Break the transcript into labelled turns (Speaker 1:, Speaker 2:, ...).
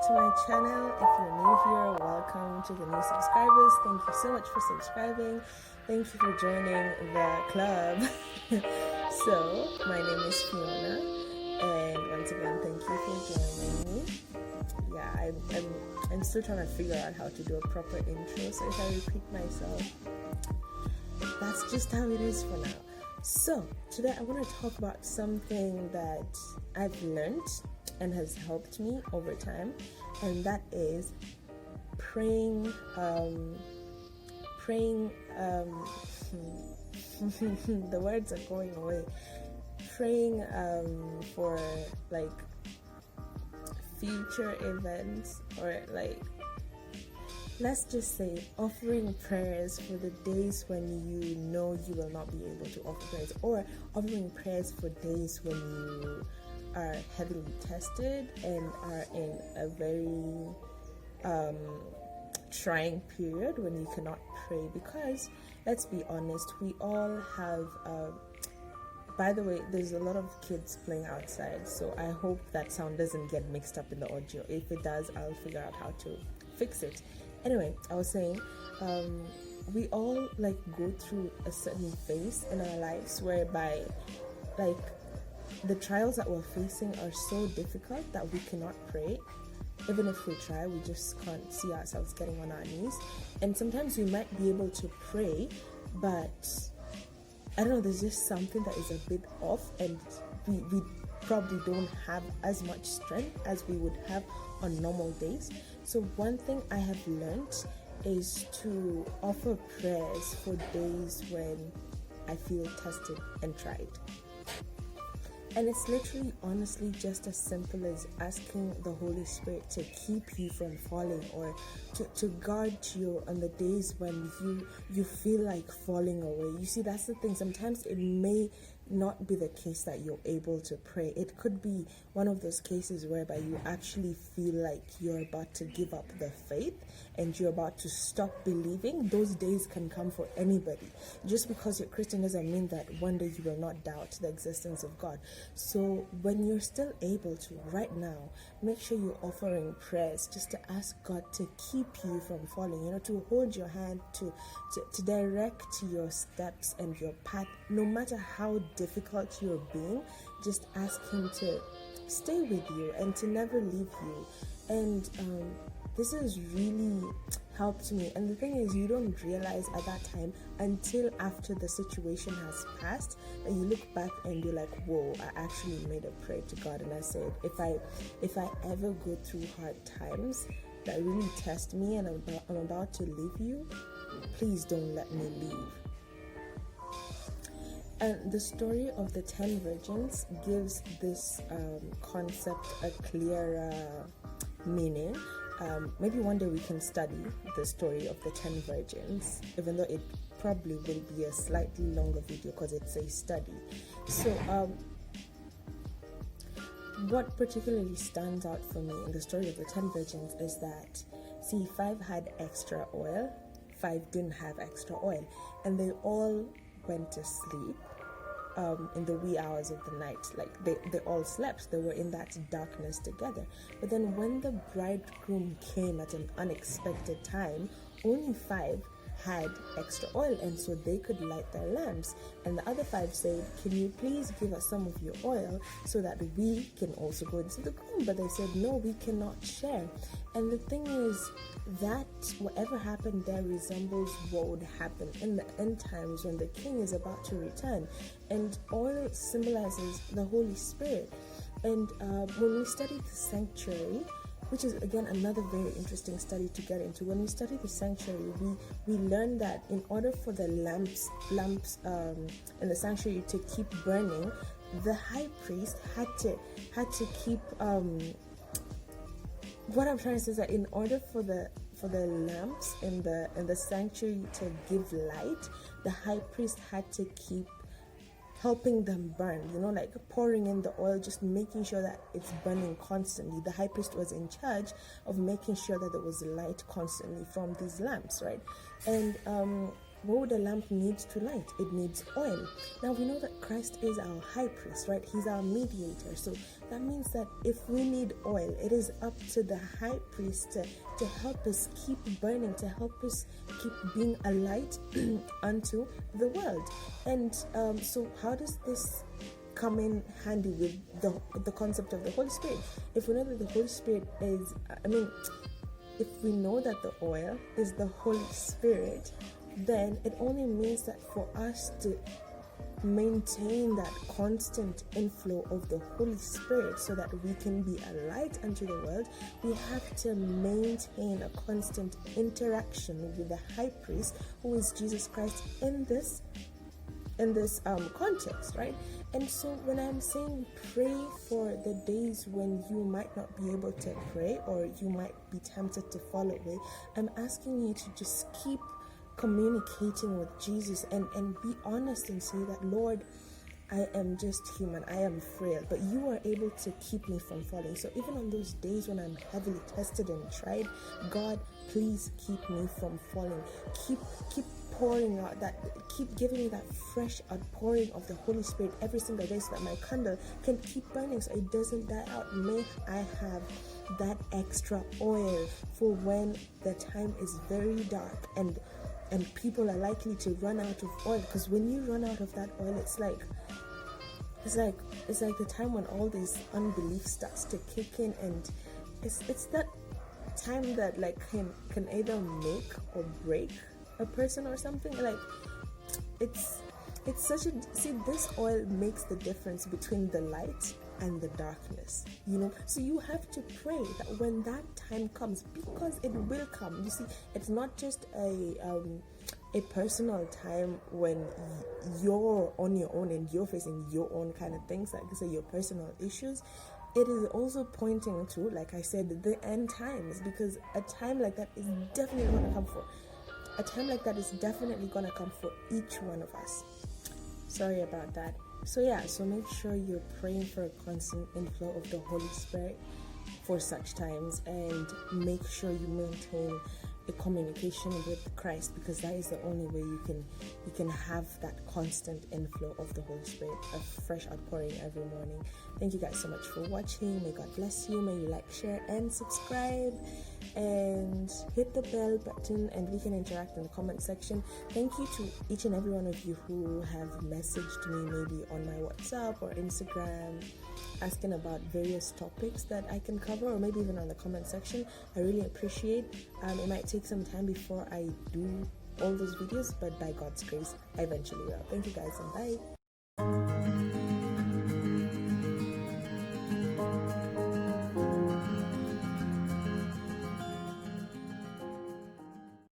Speaker 1: to my channel. If you're new here, welcome to the new subscribers. Thank you so much for subscribing. Thank you for joining the club. So, my name is Fiona, and once again, thank you for joining me. Yeah, I'm still trying to figure out how to do a proper intro, so if I repeat myself, that's just how it is for now. So, today I want to talk about something that I've learned and has helped me over time, and that is praying. The words are going away. Praying for like future events, or like, let's just say offering prayers for the days when you know you will not be able to offer prayers, or offering prayers for days when you are heavily tested and are in a very trying period when you cannot pray. Because let's be honest, we all have by the way, there's a lot of kids playing outside, so I hope that sound doesn't get mixed up in the audio. If it does, I'll figure out how to fix it. Anyway, I was saying, we all like go through a certain phase in our lives whereby like the trials that we're facing are so difficult that we cannot pray. Even if we try, we just can't see ourselves getting on our knees. And sometimes we might be able to pray, but I don't know, there's just something that is a bit off, and we probably don't have as much strength as we would have on normal days. So one thing I have learned is to offer prayers for days when I feel tested and tried. And it's literally, honestly, just as simple as asking the Holy Spirit to keep you from falling, or to guard you on the days when you feel like falling away. You see, that's the thing. Sometimes it may not be the case that you're able to pray. It could be one of those cases whereby you actually feel like you're about to give up the faith and you're about to stop believing. Those days can come for anybody. Just because you're Christian doesn't mean that one day you will not doubt the existence of God. So when you're still able to, right now, make sure you're offering prayers just to ask God to keep you from falling, to hold your hand, to direct your steps and your path, no matter how difficult you're being. Just ask Him to stay with you and to never leave you. And this has really helped me. And the thing is, you don't realize at that time until after the situation has passed, and you look back and you're like, whoa, I actually made a prayer to God, and I said, if I ever go through hard times that really test me and I'm about to leave you, please don't let me leave. And the story of the 10 virgins gives this concept a clearer meaning. Maybe one day we can study the story of the 10 virgins, even though it probably will be a slightly longer video because it's a study. So what particularly stands out for me in the story of the 10 virgins is that, see, 5 had extra oil, 5 didn't have extra oil, and they all went to sleep in the wee hours of the night. Like they all slept. They were in that darkness together. But then when the bridegroom came at an unexpected time, only 5 had extra oil, and so they could light their lamps. And the other 5 said, can you please give us some of your oil so that we can also go into the room? But they said, no, we cannot share. And the thing is that whatever happened there resembles what would happen in the end times when the King is about to return. And oil symbolizes the Holy Spirit. And when we study the sanctuary, which is again another very interesting study to get into, when we study the sanctuary, we learn that in order for the lamps in the sanctuary to keep burning, the high priest had to keep what I'm trying to say is that in order for the lamps in the sanctuary to give light, the high priest had to keep helping them burn, like pouring in the oil, just making sure that it's burning constantly. The high priest was in charge of making sure that there was light constantly from these lamps, right? And what would a lamp need to light? It needs oil. Now we know that Christ is our high priest, right? He's our mediator. So that means that if we need oil, it is up to the high priest to help us keep burning, to help us keep being a light unto the world. And so how does this come in handy with the concept of the Holy Spirit? If we know that the Holy Spirit is, if we know that the oil is the Holy Spirit, then it only means that for us to maintain that constant inflow of the Holy Spirit so that we can be a light unto the world, we have to maintain a constant interaction with the high priest, who is Jesus Christ, in this context, right? And so when I'm saying pray for the days when you might not be able to pray or you might be tempted to fall away, I'm asking you to just keep communicating with Jesus and be honest and say that, Lord, I am just human, I am frail, but you are able to keep me from falling. So even on those days when I'm heavily tested and tried, God, please keep me from falling. Keep pouring out that, keep giving me that fresh outpouring of the Holy Spirit every single day so that my candle can keep burning, so it doesn't die out. May I have that extra oil for when the time is very dark and people are likely to run out of oil. Because when you run out of that oil, it's like the time when all this unbelief starts to kick in, and it's that time that like can either make or break a person or something. Like it's such a, see, this oil makes the difference between the light and the darkness, so you have to pray that when that time comes, because it will come. You see, it's not just a personal time when you're on your own and you're facing your own kind of things, like say your personal issues. It is also pointing to, like I said, the end times, because a time like that is definitely going to come for each one of us. Sorry about that. So make sure you're praying for a constant inflow of the Holy Spirit for such times, and make sure you maintain a communication with Christ, because that is the only way you can have that constant inflow of the Holy Spirit, a fresh outpouring every morning. Thank you guys so much for watching. May God bless you. May you like, share, and subscribe, and hit the bell button, and we can interact in the comment section. Thank you to each and every one of you who have messaged me, maybe on my WhatsApp or Instagram, asking about various topics that I can cover, or maybe even on the comment section. I really appreciate. It might take some time before I do all those videos, but by God's grace, I eventually will. Thank you guys, and bye.